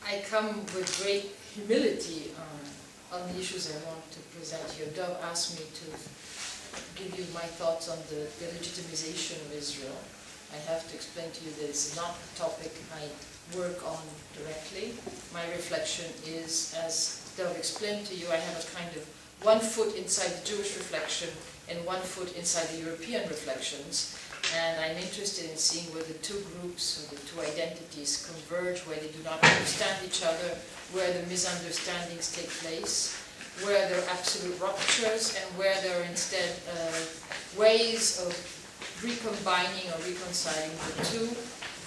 I come with great humility on the issues I want to present here. Dov asked me to give you my thoughts on the delegitimization of Israel. I have to explain to you that it's not a topic I work on directly. My reflection is, as Dov explained to you, I have a kind of one foot inside the Jewish reflection and one foot inside the European reflections. And I'm interested in seeing where the two groups or the two identities converge, where they do not understand each other, where the misunderstandings take place, where there are absolute ruptures, and where there are instead ways of recombining or reconciling the two.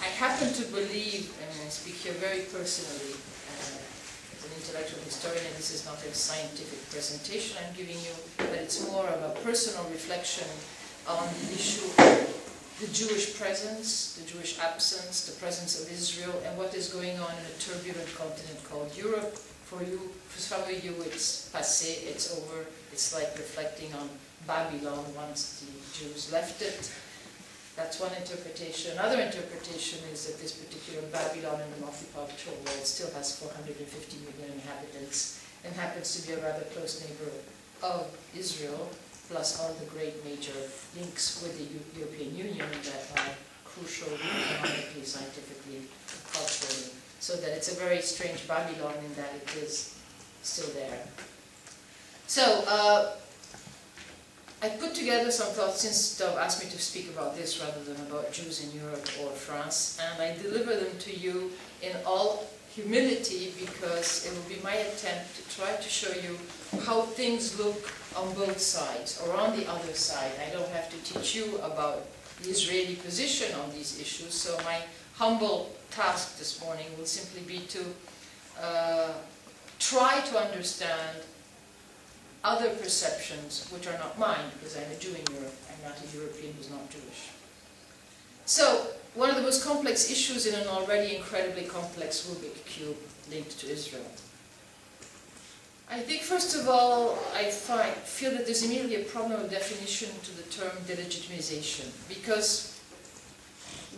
I happen to believe, and I speak here very personally, as an intellectual historian, and this is not a scientific presentation I'm giving you, but it's more of a personal reflection on the issue of the Jewish presence, the Jewish absence, the presence of Israel, and what is going on in a turbulent continent called Europe. For some of you, it's passé, it's over. It's like reflecting on Babylon once the Jews left it. That's one interpretation. Another interpretation is that this particular Babylon in the multicultural world still has 450 million inhabitants and happens to be a rather close neighbor of Israel, plus all the great major links with the European Union that are crucial economically, scientifically, culturally. So that it's a very strange Babylon in that it is still there. So, I put together some thoughts, since Dov asked me to speak about this rather than about Jews in Europe or France, and I deliver them to you in all humility because it will be my attempt to try to show you how things look on both sides, or on the other side. I don't have to teach you about the Israeli position on these issues, so my humble task this morning will simply be to try to understand other perceptions which are not mine, because I'm a Jew in Europe. I'm not a European who's not Jewish. So, one of the most complex issues in an already incredibly complex Rubik cube linked to Israel. I think, first of all, I feel that there's immediately a problem of definition to the term delegitimization, because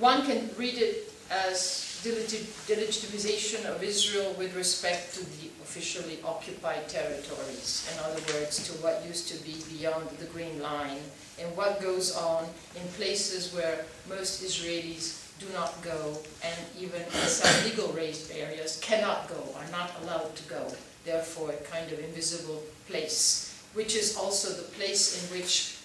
one can read it as delegitimization of Israel with respect to the officially occupied territories. In other words, to what used to be beyond the Green Line, and what goes on in places where most Israelis do not go, and even in some legal raised areas cannot go, are not allowed to go. Therefore, a kind of invisible place, which is also the place in which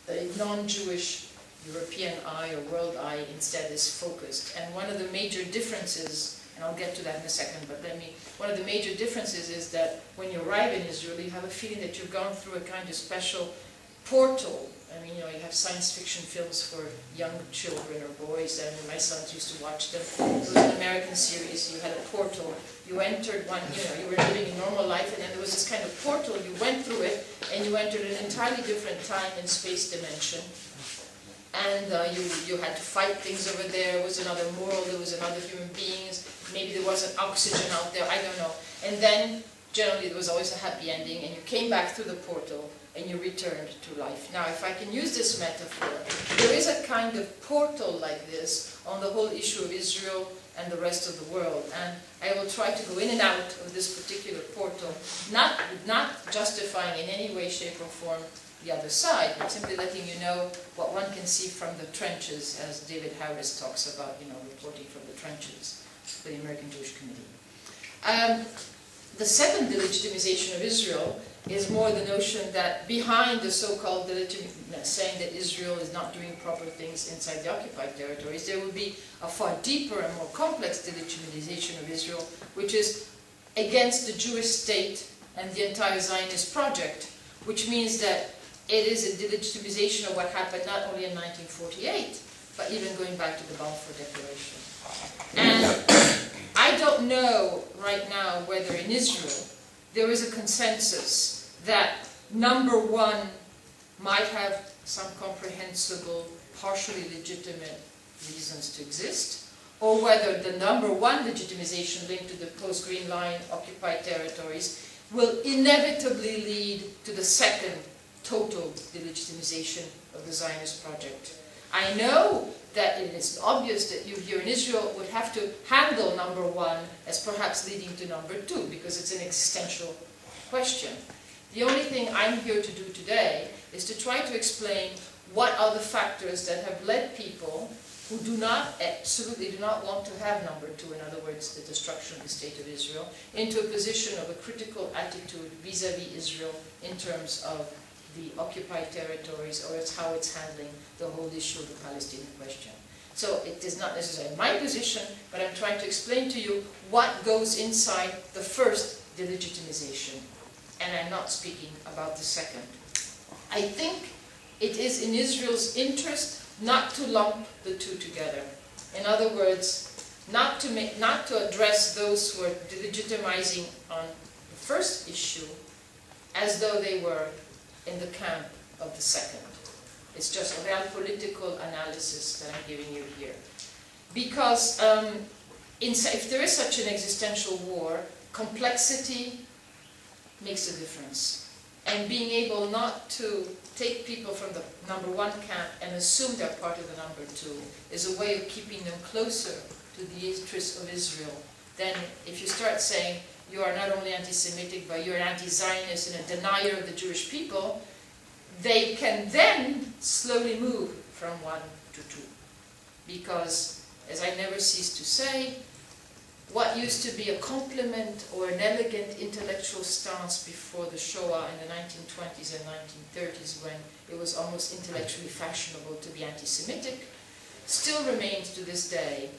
a non-Jewish European eye or world eye instead is focused. And one of the major differences, and I'll get to that in a second, but one of the major differences is that when you arrive in Israel, you have a feeling that you've gone through a kind of special portal. I mean, you have science fiction films for young children or boys, and my sons used to watch them. It was an American series. You had a portal. You entered one, you were living a normal life, and then there was this kind of portal. You went through it, and you entered an entirely different time and space dimension. And you had to fight things over there. There was another world. There was another human beings. Maybe there wasn't oxygen out there. I don't know. And then, generally, there was always a happy ending, and you came back through the portal, and you returned to life. Now, if I can use this metaphor, there is a kind of portal like this on the whole issue of Israel and the rest of the world. And I will try to go in and out of this particular portal, not justifying in any way, shape, or form the other side, but simply letting you know what one can see from the trenches, as David Harris talks about, reporting from the trenches for the American Jewish Committee. The second delegitimization of Israel is more the notion that behind the so-called saying that Israel is not doing proper things inside the occupied territories, there will be a far deeper and more complex delegitimization of Israel, which is against the Jewish state and the entire Zionist project, which means that it is a delegitimization of what happened not only in 1948, but even going back to the Balfour Declaration. And I don't know right now whether in Israel there is a consensus that number one might have some comprehensible, partially legitimate reasons to exist, or whether the number one legitimization linked to the post-Green Line occupied territories will inevitably lead to the second total delegitimization of the Zionist project. I know that it is obvious that you here in Israel would have to handle number one as perhaps leading to number two, because it's an existential question. The only thing I'm here to do today is to try to explain what are the factors that have led people who absolutely do not want to have number two, in other words, the destruction of the State of Israel, into a position of a critical attitude vis-à-vis Israel in terms of the occupied territories, or it's how it's handling the whole issue of the Palestinian question. So it is not necessarily my position, but I'm trying to explain to you what goes inside the first delegitimization, and I'm not speaking about the second. I think it is in Israel's interest not to lump the two together. In other words, not to address those who are delegitimizing on the first issue as though they were in the camp of the second. It's just a real political analysis that I'm giving you here. Because if there is such an existential war, complexity makes a difference. And being able not to take people from the number one camp and assume they're part of the number two is a way of keeping them closer to the interests of Israel than if you start saying you are not only anti-Semitic, but you're an anti-Zionist and a denier of the Jewish people. They can then slowly move from one to two. Because, as I never cease to say, what used to be a compliment or an elegant intellectual stance before the Shoah in the 1920s and 1930s, when it was almost intellectually fashionable to be anti-Semitic, still remains to this day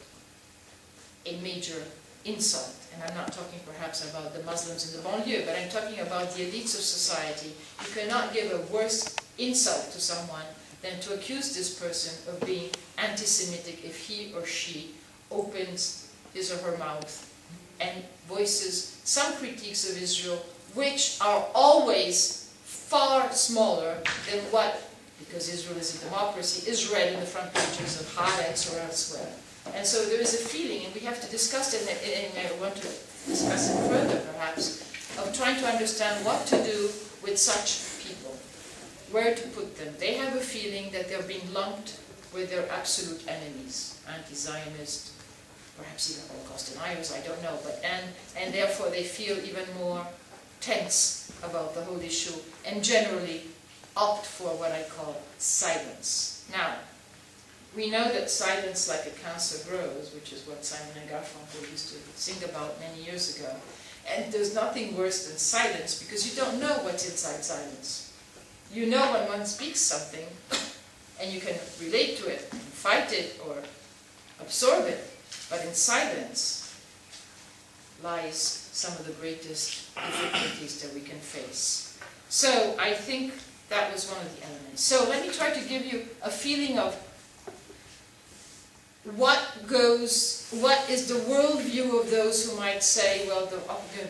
a major insult. And I'm not talking perhaps about the Muslims in the banlieue, but I'm talking about the elites of society. You cannot give a worse insult to someone than to accuse this person of being anti-Semitic if he or she opens his or her mouth and voices some critiques of Israel, which are always far smaller than what, because Israel is a democracy, is read in the front pages of Haaretz or elsewhere. And so there is a feeling, and we have to discuss it, and I want to discuss it further perhaps, of trying to understand what to do with such people, where to put them. They have a feeling that they're being lumped with their absolute enemies, anti-Zionist, perhaps even Holocaust deniers, I don't know, but and therefore they feel even more tense about the whole issue and generally opt for what I call silence. Now, we know that silence like a cancer grows, which is what Simon and Garfunkel used to sing about many years ago. And there's nothing worse than silence, because you don't know what's inside silence. You know when one speaks something, and you can relate to it, and fight it, or absorb it. But in silence lies some of the greatest difficulties that we can face. So I think that was one of the elements. So let me try to give you a feeling of what is the worldview of those who might say, well,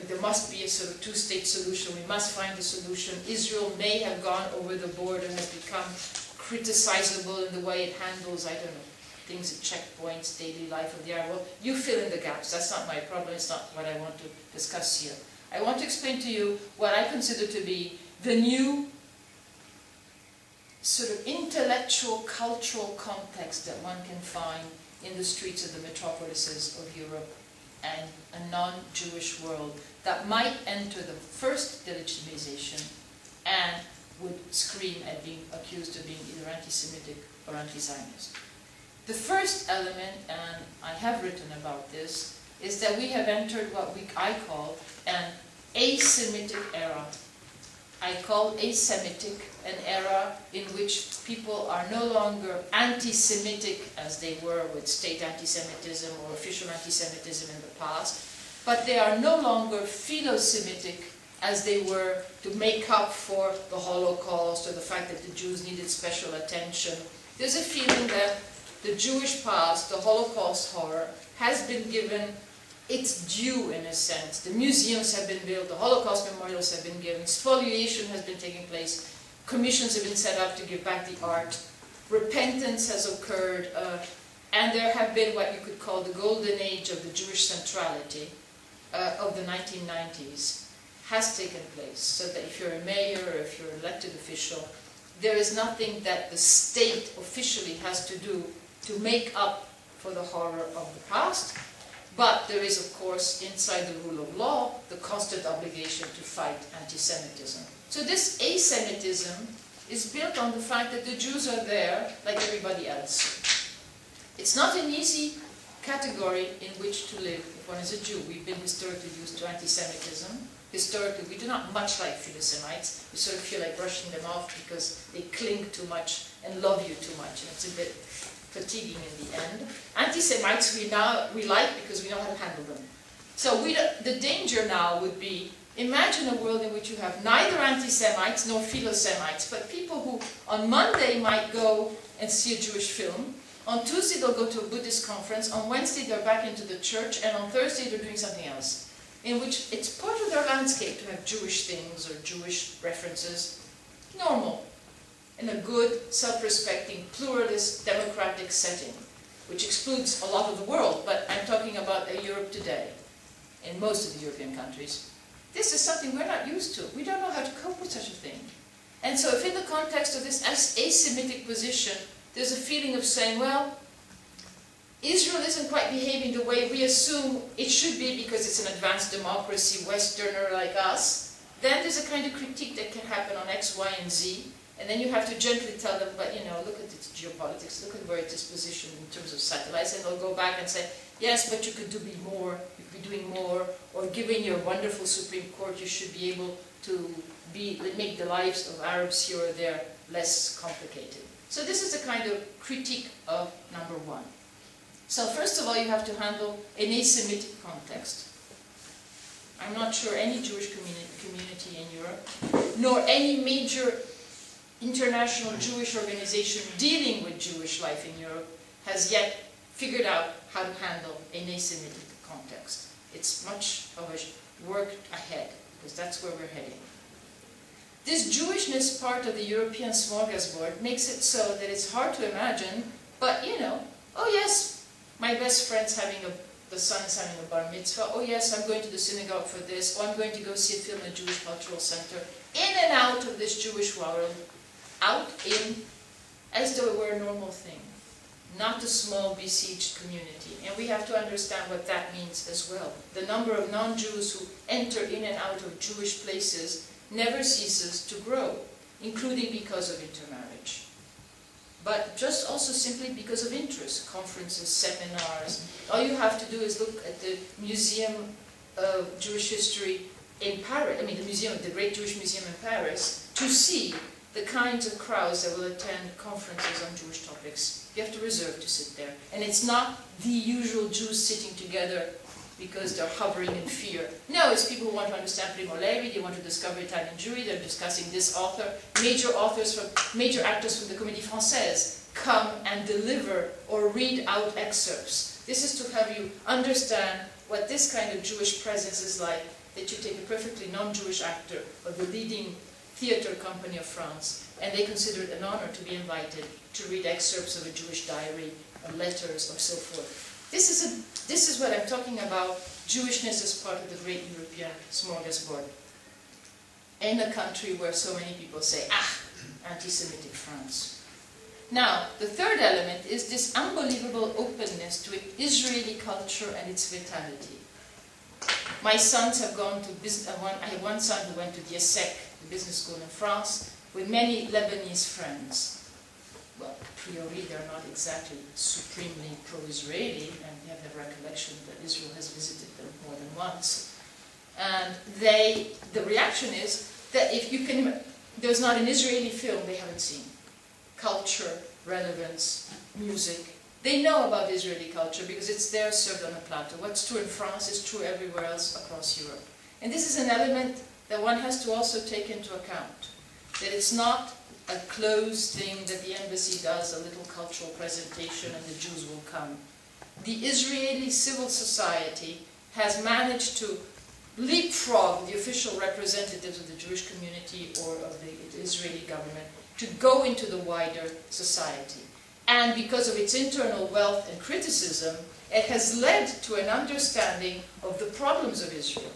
there must be a sort of two-state solution, we must find a solution. Israel may have gone over the board and has become criticizable in the way it handles, I don't know, things at checkpoints, daily life of the Arab world. You fill in the gaps. That's not my problem. It's not what I want to discuss here. I want to explain to you what I consider to be the new sort of intellectual, cultural context that one can find in the streets of the metropolises of Europe and a non-Jewish world that might enter the first delegitimization and would scream at being accused of being either anti-Semitic or anti-Zionist. The first element, and I have written about this, is that we have entered what I call an asemitic era. I call asemitic an era in which people are no longer anti-Semitic as they were with state anti-Semitism or official anti-Semitism in the past, but they are no longer philo-Semitic as they were to make up for the Holocaust or the fact that the Jews needed special attention. There's a feeling that the Jewish past, the Holocaust horror, has been given its due in a sense. The museums have been built, the Holocaust memorials have been given, spoliation has been taking place, commissions have been set up to give back the art, repentance has occurred, and there have been what you could call the golden age of the Jewish centrality of the 1990s has taken place, so that if you're a mayor or if you're an elected official, there is nothing that the state officially has to do to make up for the horror of the past. But there is, of course, inside the rule of law, the constant obligation to fight anti-Semitism. So this asemitism is built on the fact that the Jews are there like everybody else. It's not an easy category in which to live if one is a Jew. We've been historically used to anti-Semitism. Historically, we do not much like Philo-Semites. We sort of feel like brushing them off because they cling too much and love you too much, and it's a bit fatiguing in the end. Anti-Semites we like because we know how to handle them. So the danger now would be, imagine a world in which you have neither anti-Semites nor Philo-Semites, but people who on Monday might go and see a Jewish film, on Tuesday they'll go to a Buddhist conference, on Wednesday they're back into the church, and on Thursday they're doing something else, in which it's part of their landscape to have Jewish things or Jewish references. Normal. In a good, self-respecting, pluralist, democratic setting, which excludes a lot of the world, but I'm talking about Europe today, in most of the European countries. This is something we're not used to. We don't know how to cope with such a thing. And so if in the context of this asemitic position, there's a feeling of saying, well, Israel isn't quite behaving the way we assume it should be because it's an advanced democracy, Westerner like us, then there's a kind of critique that can happen on X, Y, and Z. And then you have to gently tell them, but you know, look at its geopolitics, look at where it is positioned in terms of satellites, and they'll go back and say, yes, but you could do more, you could be doing more, or given your wonderful Supreme Court, you should be able to make the lives of Arabs here or there less complicated. So this is a kind of critique of number one. So first of all, you have to handle an asemitic context. I'm not sure any Jewish community in Europe, nor any major international Jewish organization dealing with Jewish life in Europe has yet figured out how to handle an asemitic context. It's much of a work ahead, because that's where we're heading. This Jewishness part of the European smorgasbord makes it so that it's hard to imagine, but you know, oh yes, my best friend's the son is having a bar mitzvah, oh yes, I'm going to the synagogue for this, or I'm going to go see a film in a Jewish cultural center, in and out of this Jewish world, out, in, as though it were a normal thing, not a small besieged community. And we have to understand what that means as well. The number of non-Jews who enter in and out of Jewish places never ceases to grow, including because of intermarriage. But just also simply because of interest, conferences, seminars. All you have to do is look at the Museum of Jewish History in Paris, the Great Jewish Museum in Paris, to see the kinds of crowds that will attend conferences on Jewish topics. You have to reserve to sit there. And it's not the usual Jews sitting together because they're hovering in fear. No, it's people who want to understand Primo Levi, they want to discover Italian Jewry, they're discussing this author. Major actors from the Comédie Française come and deliver or read out excerpts. This is to have you understand what this kind of Jewish presence is like, that you take a perfectly non-Jewish actor of the leading theater company of France, and they consider it an honor to be invited to read excerpts of a Jewish diary, or letters, or so forth. This is what I'm talking about, Jewishness as part of the great European smorgasbord. In a country where so many people say, anti-Semitic France. Now, the third element is this unbelievable openness to Israeli culture and its vitality. My sons have gone to business. I have one son who went to the asitic, the business school in France, with many Lebanese friends. Well, a priori, they're not exactly supremely pro-Israeli, and we have the recollection that Israel has visited them more than once. And the reaction is that if you can, there's not an Israeli film they haven't seen. Culture, relevance, music. They know about Israeli culture because it's there served on a platter. What's true in France is true everywhere else across Europe. And this is an element that one has to also take into account. That it's not a closed thing that the embassy does, a little cultural presentation and the Jews will come. The Israeli civil society has managed to leapfrog the official representatives of the Jewish community or of the Israeli government to go into the wider society. And because of its internal wealth and criticism, it has led to an understanding of the problems of Israel.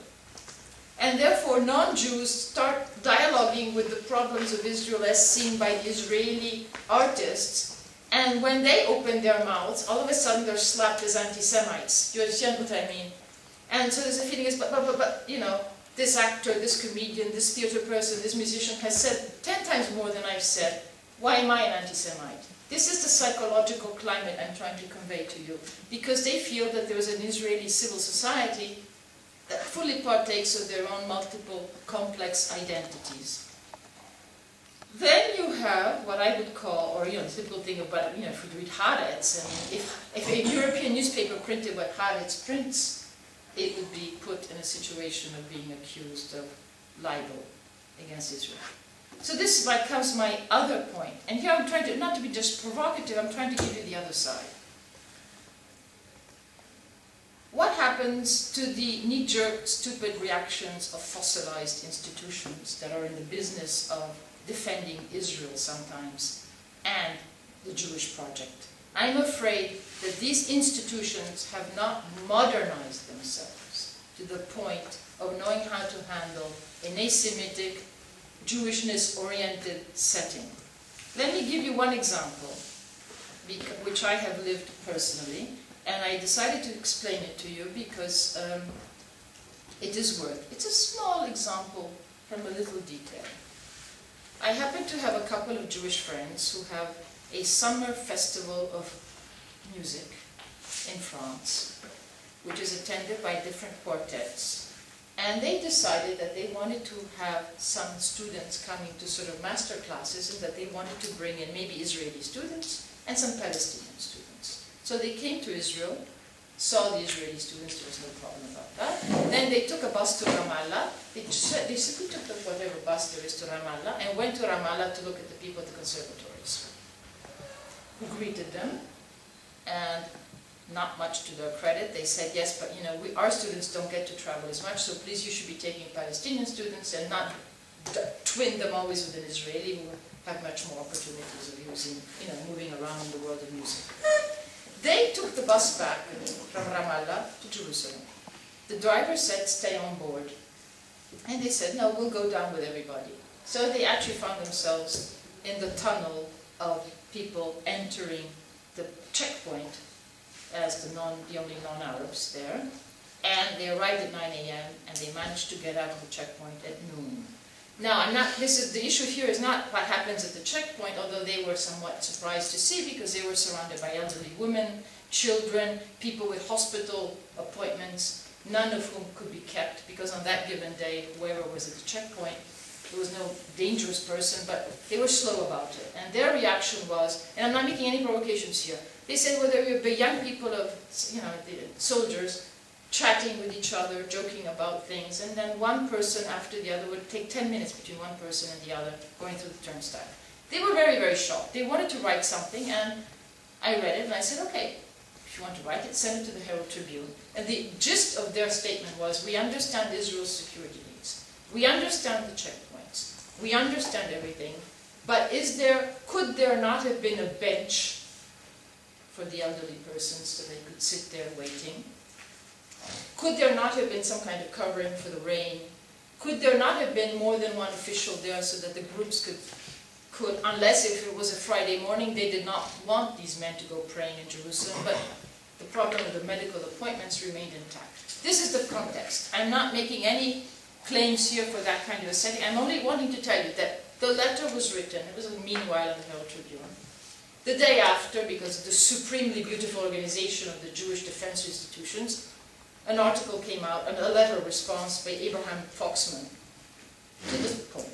And therefore non-Jews start dialoguing with the problems of Israel as seen by the Israeli artists, and when they open their mouths, all of a sudden they're slapped as anti-Semites. Do you understand what I mean? And so there's a feeling, but, you know, this actor, this comedian, this theater person, this musician has said 10 times more than I've said. Why am I an anti-Semite? This is the psychological climate I'm trying to convey to you, because they feel that there is an Israeli civil society that fully partakes of their own multiple complex identities. Then you have what I would call, or, you know, the typical thing about, you know, if we read Haaretz, I mean, if a European newspaper printed what Haaretz prints, it would be put in a situation of being accused of libel against Israel. So this becomes my other point. And here I'm trying to, not to be just provocative, I'm trying to give you the other side. What happens to the knee-jerk, stupid reactions of fossilized institutions that are in the business of defending Israel sometimes and the Jewish project? I'm afraid that these institutions have not modernized themselves to the point of knowing how to handle an asymmetric, Jewishness-oriented setting. Let me give you one example, which I have lived personally, and I decided to explain it to you because it is worth. It's a small example from a little detail. I happen to have a couple of Jewish friends who have a summer festival of music in France, which is attended by different quartets. And they decided that they wanted to have some students coming to sort of master classes, and that they wanted to bring in maybe Israeli students and some Palestinian students. So they came to Israel, saw the Israeli students, there was no problem about that. Then they took a bus to Ramallah. They simply took whatever bus there is to Ramallah and went to Ramallah to look at the people at the conservatories, who greeted them. And not much to their credit, they said, yes, but you know, our students don't get to travel as much, so please, you should be taking Palestinian students and not twin them always with an Israeli who have much more opportunities of using, you know, moving around in the world of music. They took the bus back from Ramallah to Jerusalem. The driver said, stay on board. And they said, no, we'll go down with everybody. So they actually found themselves in the tunnel of people entering the checkpoint as the only non-Arabs there, and they arrived at 9 a.m. and they managed to get out of the checkpoint at noon. Now, the issue here is not what happens at the checkpoint, although they were somewhat surprised to see because they were surrounded by elderly women, children, people with hospital appointments, none of whom could be kept because on that given day, whoever was at the checkpoint, there was no dangerous person, but they were slow about it. And their reaction was, and I'm not making any provocations here, they said, well, there were young people of, you know, the soldiers chatting with each other, joking about things, and then one person after the other would take 10 minutes between one person and the other going through the turnstile. They were very, very shocked. They wanted to write something, and I read it, and I said, okay, if you want to write it, send it to the Herald Tribune. And the gist of their statement was, we understand Israel's security needs. We understand the checkpoints. We understand everything. But could there not have been a bench for the elderly persons so they could sit there waiting? Could there not have been some kind of covering for the rain? Could there not have been more than one official there so that the groups could, unless if it was a Friday morning, they did not want these men to go praying in Jerusalem, but the problem of the medical appointments remained intact. This is the context. I'm not making any claims here for that kind of a setting. I'm only wanting to tell you that the letter was written, it was meanwhile in the Herald Tribune. The day after, because of the supremely beautiful organization of the Jewish defense institutions, an article came out, and a letter response by Abraham Foxman to this point.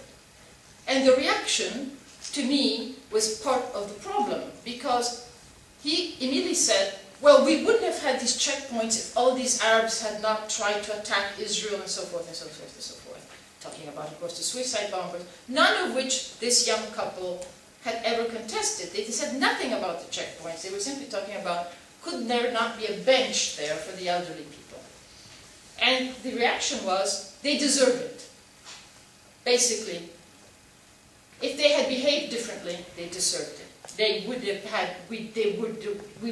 And the reaction, to me, was part of the problem, because he immediately said, well, we wouldn't have had these checkpoints if all these Arabs had not tried to attack Israel and so forth and so forth and so forth. Talking about, of course, the suicide bombers, none of which this young couple had ever contested. They said nothing about the checkpoints. They were simply talking about, could there not be a bench there for the elderly people? And the reaction was, they deserve it. Basically, if they had behaved differently, they deserved it. They would have had, we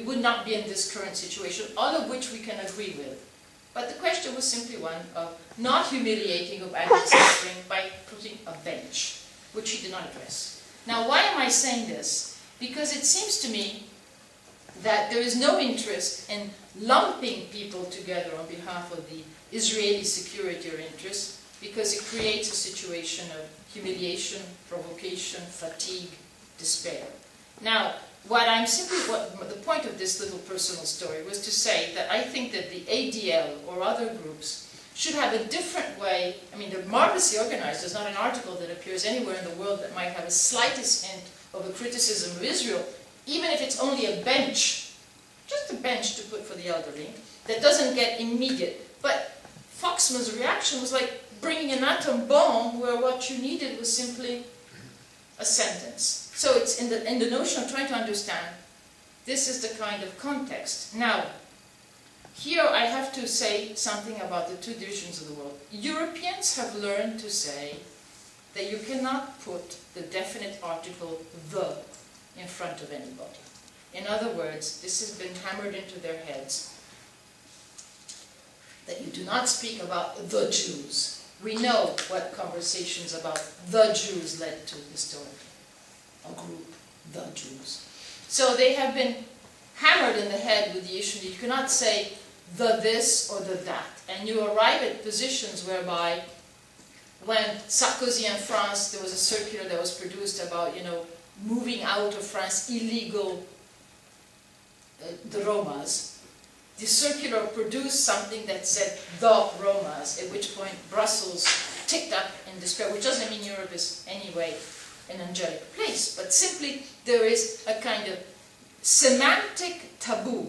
would not be in this current situation, all of which we can agree with. But the question was simply one of not humiliating of animal suffering by putting a bench, which he did not address. Now, why am I saying this? Because it seems to me that there is no interest in lumping people together on behalf of the Israeli security or interests, because it creates a situation of humiliation, provocation, fatigue, despair. Now, the point of this little personal story was to say that I think that the ADL or other groups should have a different way. I mean, they're marvelously organized. There's not an article that appears anywhere in the world that might have a slightest hint of a criticism of Israel, even if it's only a bench, just a bench to put for the elderly, that doesn't get immediate. But Foxman's reaction was like bringing an atom bomb where what you needed was simply a sentence. So it's in the notion of trying to understand, this is the kind of context. Now, here I have to say something about the two divisions of the world. Europeans have learned to say that you cannot put the definite article "the" in front of anybody. In other words, this has been hammered into their heads, that you do not speak about the Jews. We know what conversations about the Jews led to historically. A group, the Jews. So they have been hammered in the head with the issue that you cannot say the this or the that. And you arrive at positions whereby when Sarkozy in France, there was a circular that was produced about, moving out of France illegal, the Romas. The circular produced something that said the Romas, at which point Brussels ticked up in despair, which doesn't mean Europe is anyway an angelic place, but simply there is a kind of semantic taboo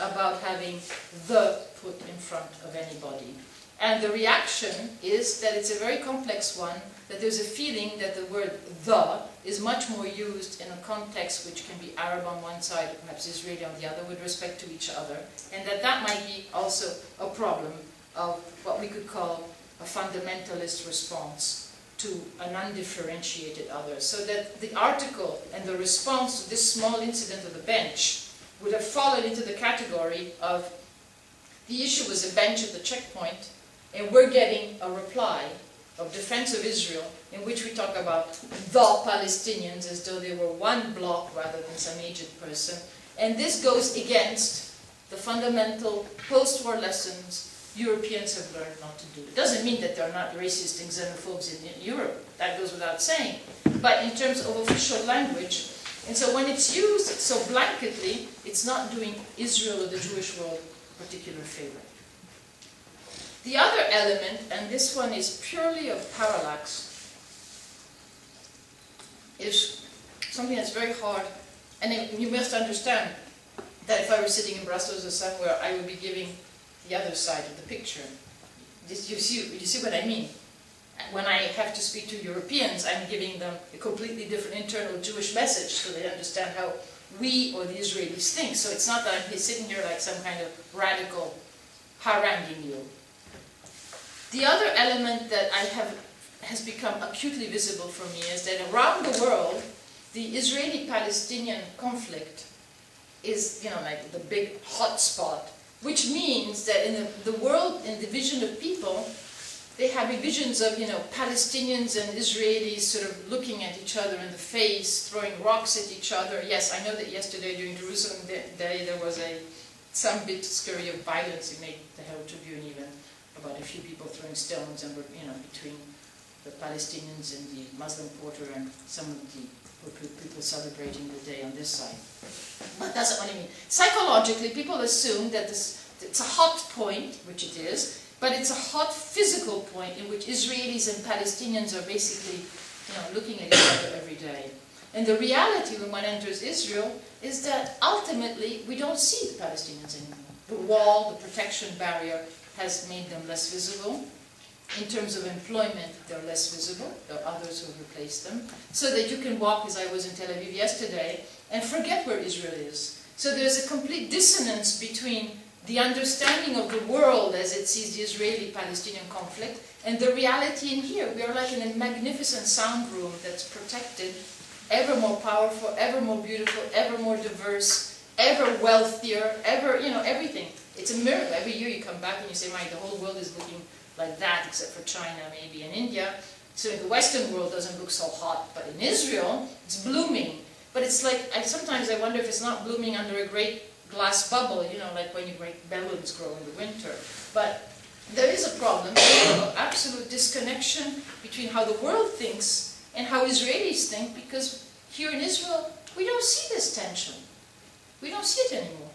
about having the put in front of anybody. And the reaction is that it's a very complex one, that there's a feeling that the word the is much more used in a context which can be Arab on one side, perhaps Israeli on the other, with respect to each other, and that might be also a problem of what we could call a fundamentalist response to an undifferentiated other. So that the article and the response to this small incident of the bench would have fallen into the category of the issue was a bench at the checkpoint, and we're getting a reply of defense of Israel in which we talk about the Palestinians as though they were one block rather than some aged person. And this goes against the fundamental post-war lessons Europeans have learned not to do. It doesn't mean that there are not racist and xenophobes in Europe. That goes without saying. But in terms of official language, and so when it's used so blanketly, it's not doing Israel or the Jewish world a particular favor. The other element, and this one is purely of parallax, is something that's very hard. And you must understand that if I were sitting in Brussels or somewhere, I would be giving the other side of the picture. You see what I mean? When I have to speak to Europeans, I'm giving them a completely different internal Jewish message so they understand how we or the Israelis think. So it's not that I'm sitting here like some kind of radical haranguing you. The other element that has become acutely visible for me is that around the world, the Israeli-Palestinian conflict is, like the big hot spot, which means that in the world, in the vision of people, they have visions of, Palestinians and Israelis sort of looking at each other in the face, throwing rocks at each other. Yes, I know that yesterday during Jerusalem Day there was some bit scurry of violence. It made the Herald Tribune even about a few people throwing stones, and between the Palestinians and the Muslim Quarter and some of the people celebrating the day on this side. But that's not what I mean. Psychologically, people assume that it's a hot point, which it is, but it's a hot physical point in which Israelis and Palestinians are basically, looking at each other every day. And the reality when one enters Israel is that ultimately we don't see the Palestinians anymore. The wall, the protection barrier has made them less visible. In terms of employment, they're less visible. There are others who have replaced them. So that you can walk, as I was in Tel Aviv yesterday, and forget where Israel is. So there's a complete dissonance between the understanding of the world as it sees the Israeli-Palestinian conflict and the reality in here. We are like in a magnificent sound room that's protected, ever more powerful, ever more beautiful, ever more diverse, ever wealthier, ever, everything. It's a miracle. Every year you come back and you say, "My, the whole world is looking like that, except for China, maybe, and India." So the Western world doesn't look so hot, but in Israel, it's blooming. But it's like, sometimes I wonder if it's not blooming under a great glass bubble, you know, like when you make balloons grow in the winter. But there is a problem, of absolute disconnection between how the world thinks and how Israelis think, because here in Israel, we don't see this tension. We don't see it anymore.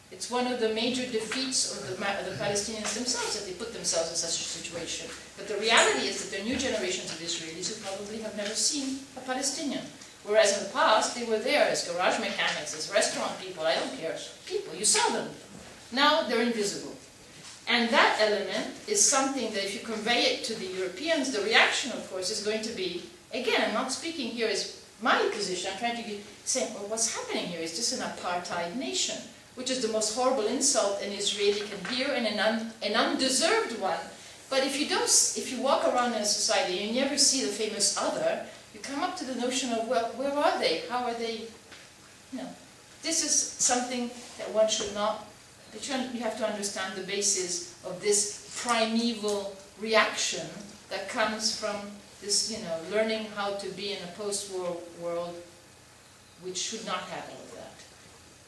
It's one of the major defeats of the Palestinians themselves, that they put themselves in such a situation. But the reality is that there are new generations of Israelis who probably have never seen a Palestinian. Whereas in the past, they were there as garage mechanics, as restaurant people, I don't care, people, you saw them. Now they're invisible. And that element is something that if you convey it to the Europeans, the reaction, of course, is going to be, again, I'm not speaking here as my position, I'm trying to say, well, what's happening here? Is this an apartheid nation? Which is the most horrible insult an Israeli can hear, and an undeserved one. But if you walk around in a society and you never see the famous other, you come up to the notion of, well, where are they? How are they? You know, this is something that one should not, you have to understand the basis of this primeval reaction that comes from this, you know, learning how to be in a post-war world which should not have all of that.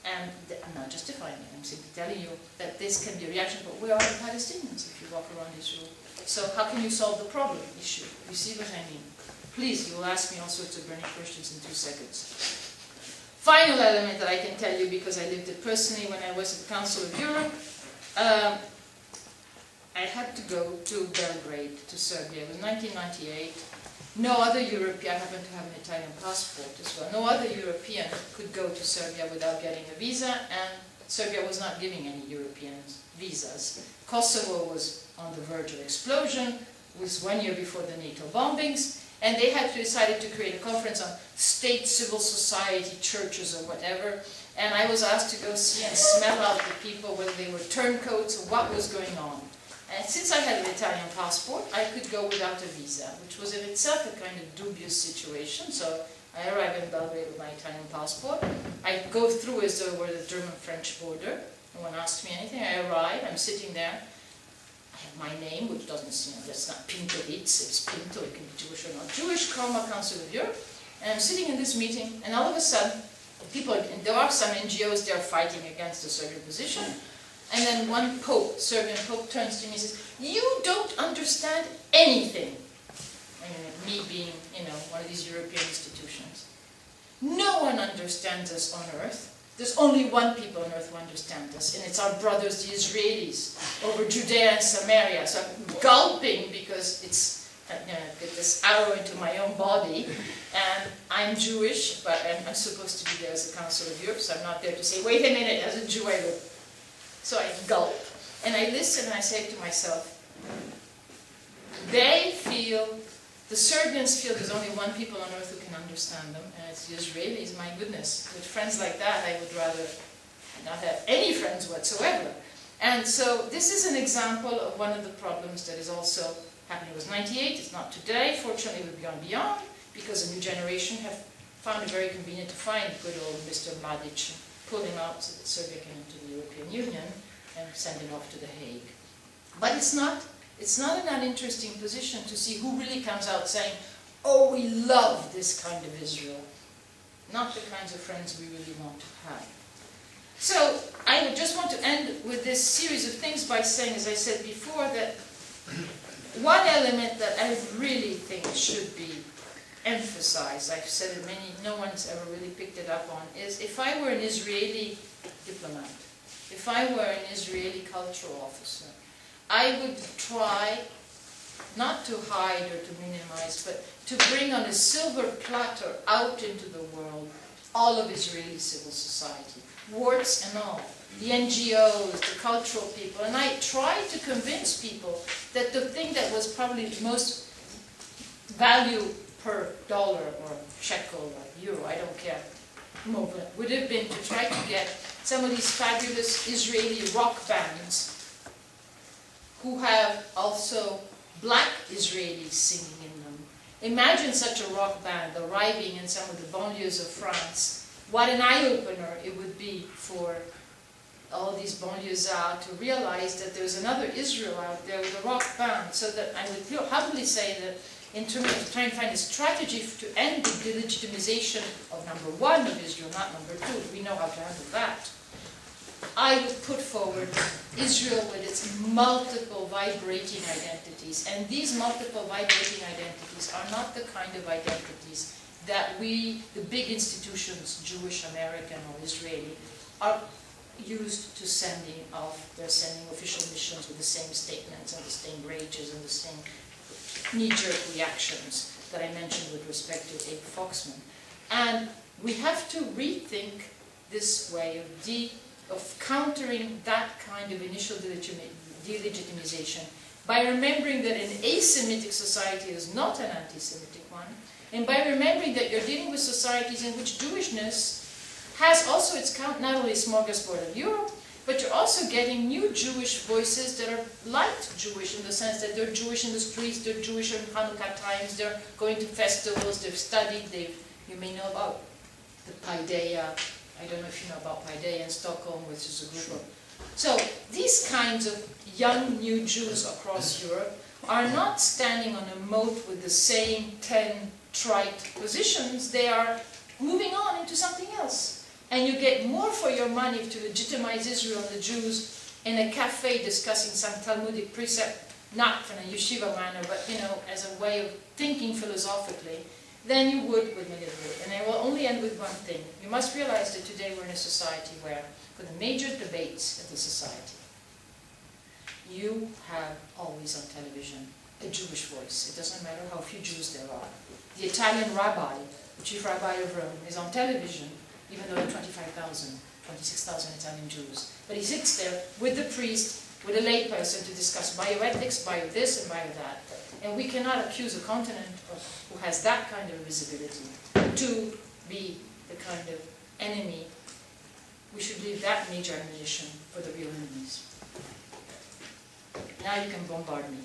And I'm not justifying it, I'm simply telling you that this can be a reaction, but where are the Palestinians if you walk around Israel? So how can you solve the problem issue? You see what I mean? Please, you will ask me all sorts of burning questions in 2 seconds. Final element that I can tell you, because I lived it personally when I was at the Council of Europe, I had to go to Belgrade, to Serbia. It was 1998. No other European, I happen to have an Italian passport as well, no other European could go to Serbia without getting a visa, and Serbia was not giving any Europeans visas. Kosovo was on the verge of explosion, it was 1 year before the NATO bombings, and they had decided to create a conference on state, civil society, churches or whatever, and I was asked to go see and smell out the people, whether they were turncoats or what was going on. And since I had an Italian passport, I could go without a visa, which was in itself a kind of dubious situation. So I arrive in Belgrade with my Italian passport. I go through as though it were the German-French border. No one asks me anything. I arrive, I'm sitting there. I have my name, which doesn't seem, that's not Pinto, it's Pinto, it can be Jewish or not Jewish, Chroma Council of Europe. And I'm sitting in this meeting, and all of a sudden, people, and there are some NGOs, they're fighting against the Serbian position. And then one pope, Serbian pope, turns to me and says, "You don't understand anything." I mean, me being, you know, one of these European institutions. "No one understands us on earth. There's only one people on earth who understand us, and it's our brothers, the Israelis, over Judea and Samaria." So I'm gulping because it's, you know, get this arrow into my own body, and I'm Jewish, but I'm supposed to be there as the Council of Europe, so I'm not there to say, "Wait a minute, as a Jew I look." So I gulp, and I listen, and I say to myself, they feel, the Serbians feel there's only one people on earth who can understand them, and it's the Israelis. My goodness, with friends like that, I would rather not have any friends whatsoever. And so this is an example of one of the problems that is also happening. It was 98, it's not today. Fortunately, we've gone beyond, because a new generation have found it very convenient to find good old Mr. Mladic, pull him out so that Serbia can enter the European Union and send him off to The Hague. But it's not an uninteresting position to see who really comes out saying, "Oh, we love this kind of Israel." Not the kinds of friends we really want to have. So I just want to end with this series of things by saying, as I said before, that one element that I really think should be emphasized, I've said it no one's ever really picked it up on, is if I were an Israeli diplomat, if I were an Israeli cultural officer, I would try not to hide or to minimize, but to bring on a silver platter out into the world all of Israeli civil society, warts and all, the NGOs, the cultural people, and I tried to convince people that the thing that was probably the most value per dollar or shekel or euro, I don't care, movement, would have been to try to get some of these fabulous Israeli rock bands who have also black Israelis singing in them. Imagine such a rock band arriving in some of the banlieues of France. What an eye-opener it would be for all these banlieusards to realize that there's another Israel out there with a rock band. So that I would humbly say that in terms of trying to find a strategy to end the delegitimization of number one of Israel, not number two, we know how to handle that. I would put forward Israel with its multiple vibrating identities. And these multiple vibrating identities are not the kind of identities that we, the big institutions, Jewish, American, or Israeli, are used to sending off. They're sending official missions with the same statements and the same rages and the same knee-jerk reactions that I mentioned with respect to Abe Foxman. And we have to rethink this way of countering that kind of initial delegitimization by remembering that an asemitic society is not an anti-Semitic one, and by remembering that you're dealing with societies in which Jewishness has also its count, not only smorgasbord of Europe, but you're also getting new Jewish voices that are light Jewish in the sense that they're Jewish in the streets, they're Jewish in Hanukkah times, they're going to festivals, they've studied, you may know about the Paideia. I don't know if you know about Paideia in Stockholm, which is a group of... So these kinds of young new Jews across Europe are not standing on a moat with the same 10 trite positions. They are moving on into something else. And you get more for your money to legitimize Israel and the Jews in a cafe discussing some Talmudic precept, not in a yeshiva manner, but as a way of thinking philosophically, than you would with military. And I will only end with one thing. You must realize that today we're in a society where, for the major debates of the society, you have always on television a Jewish voice. It doesn't matter how few Jews there are. The Italian rabbi, the chief rabbi of Rome, is on television, even though there are 25,000, 26,000 Italian Jews. But he sits there with the priest, with a layperson to discuss bioethics, bio this and bio that. And we cannot accuse a continent who has that kind of visibility to be the kind of enemy. We should leave that major ammunition for the real enemies. Now you can bombard me.